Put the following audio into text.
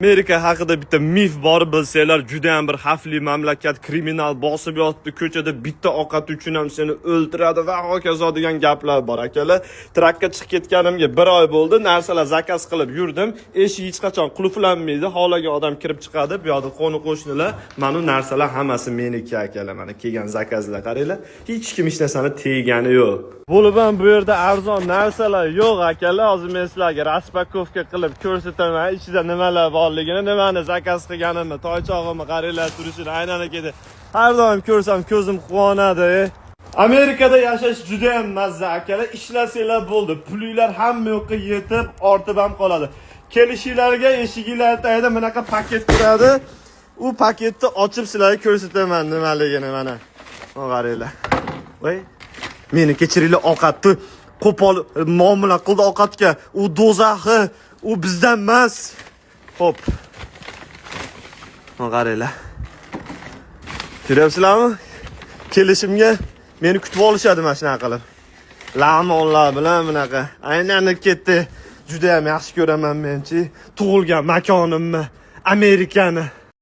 Amerika haqida bitta mif bor bilsanglar, juda ham bir xavfli mamlakat, kriminal bosib yotibdi ko'chada, bitta ovqat uchun ham seni o'ldiradi va hokazo degan gaplar bor akalar. Trakka chiqib ketganimga 1 oy bo'ldi, narsalar zakaz qilib yurdim. Eshik hech qachon qulflanmaydi, xohlagan odam kirib chiqadi. Bu yoqda qo'ni-qo'shnilar, mana narsalar hammasi meniki akalar. Mana kelgan zakazlar qaranglar. Hech kim hech narsani tegani yo'q. Bo'lib ham bu yerda arzon narsalar yo'q akalar. Hozir men sizlarga raspakovka qilib ko'rsataman, ichida nimalar borligini, nimani zakaz qilganimni, toychog'imni qaranglar turishini aynan har doim ko'rsam ko'zim quvonadi. Amerikada yashash juda ham mazza akalar. Ishlasanglar bo'ldi. Pulinglar hamma yoqqa yetib, ortib ham qoladi. Kelishinglarga eshiginglar tagida bunaqa paket turadi. U paketni ochib sizlarga ko'rsataman nimaligini mana. Qaranglar. Voy, meni kechiringlar, ovqatni qo'pol muomala qildi ovqatga. U do'zaxi, u bizdan emas. Hop. Qaranglar. Ko'ryapsizlarmi? Kelishimga meni kutib olishadi mana shunaqa qilib. Lamonlar bilan bunaqa. Aylanib ketdi. Juda ham yaxshi ko'raman menchi. Tug'ilgan makonimni, Amerikani.